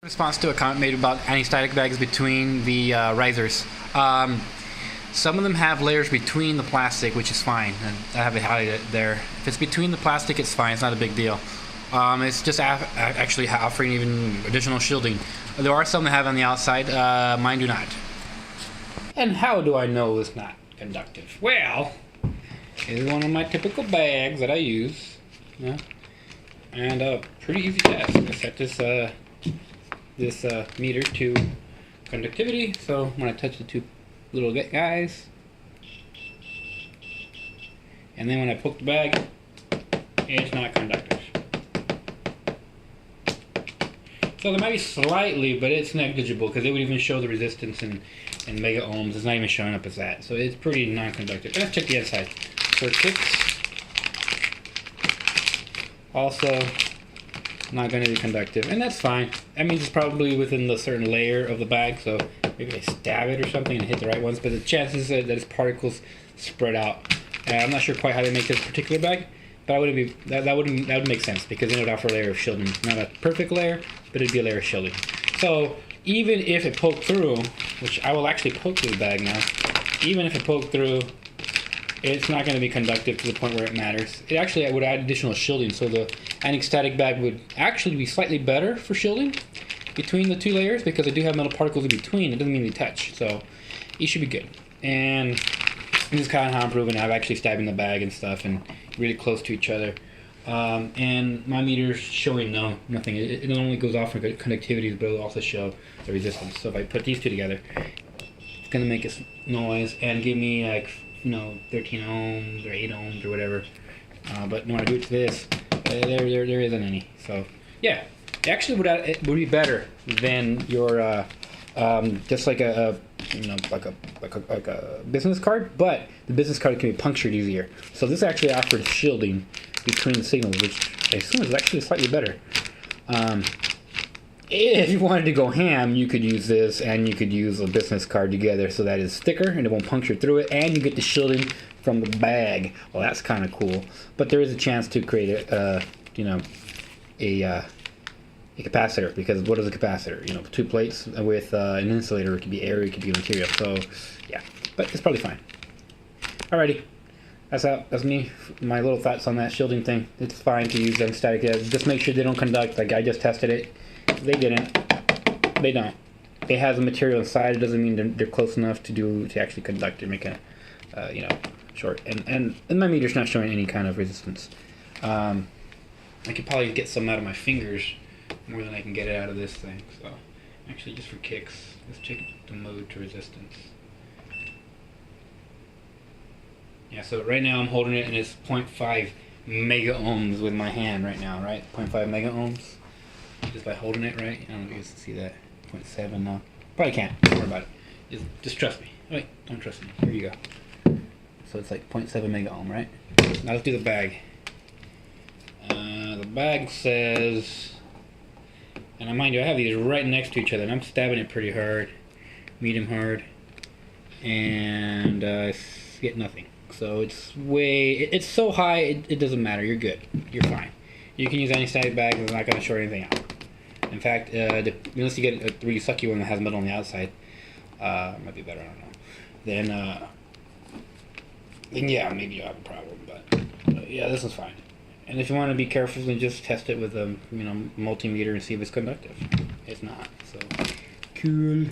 Response to a comment made about anti-static bags between the risers. Some of them have layers between the plastic, which is fine. And I have it highlighted there. If it's between the plastic, it's fine. It's not a big deal. It's just actually offering even additional shielding. There are some that have on the outside. Mine do not. And how do I know it's not conductive? Well, it's one of my typical bags that I use. Yeah. And pretty easy test. I set this meter to conductivity, so when I touch the two little guys, and then when I poke the bag, it's not conductive. So there might be slightly, but it's negligible, because it would even show the resistance in mega ohms. It's not even showing up as that, so it's pretty non-conductive. Let's check the inside. Circuits. Also not going to be conductive, and that's fine. That means it's probably within the certain layer of the bag, so maybe I stab it or something and hit the right ones, but the chances that its particles spread out. I'm not sure quite how they make this particular bag, but that would make sense, because then it would offer a layer of shielding. Not a perfect layer, but it'd be a layer of shielding. So even if it poked through, which I will actually poke through the bag now, even if it poked through, it's not going to be conductive to the point where it matters. It actually would add additional shielding, so the anti-static bag would actually be slightly better for shielding between the two layers, because they do have metal particles in between. It doesn't mean they touch, so it should be good. And this is kind of how I'm proving. I'm actually stabbing the bag and stuff, and really close to each other. And my meter's showing nothing. It not only goes off for conductivity, but it'll also show the resistance. So if I put these two together, it's going to make a noise and give me like 13 ohms or 8 ohms or whatever. But when I do it to this, there isn't any. So yeah, actually it would be better than your just like a business card, but the business card can be punctured easier. So this actually offers shielding between the signals, which I assume is actually slightly better. If you wanted to go ham, you could use this, and you could use a business card together, so that is thicker and it won't puncture through it, and you get the shielding from the bag. Well, that's kind of cool. But there is a chance to create a capacitor, because what is a capacitor? Two plates with an insulator. It could be air, it could be material. So yeah, but it's probably fine. Alrighty, that's me. My little thoughts on that shielding thing. It's fine to use them static. Just make sure they don't conduct. Like I just tested it. They didn't. They don't. It has a material inside. It doesn't mean they're close enough to actually conduct or make a short. And my meter's not showing any kind of resistance. I could probably get some out of my fingers more than I can get it out of this thing. So actually, just for kicks, let's check the mode to resistance. Yeah. So right now I'm holding it, and it's 0.5 mega ohms with my hand right now. Right, 0.5 mega ohms. Just by holding it, right? I don't know if you guys can see that. 0.7 now. Probably can't. Don't worry about it. Just trust me. Wait, don't trust me. Here you go. So it's like 0.7 mega ohm, right? Now let's do the bag. The bag says, and mind you, I have these right next to each other, and I'm stabbing it pretty hard, medium hard, and get nothing. So it's so high, it doesn't matter. You're good. You're fine. You can use any static bag. It's not going to short anything out. In fact, unless you get a really sucky one that has metal on the outside, might be better. I don't know. Then yeah, maybe you'll have a problem. But yeah, this is fine. And if you want to be careful, then just test it with a multimeter and see if it's conductive. It's not. So cool.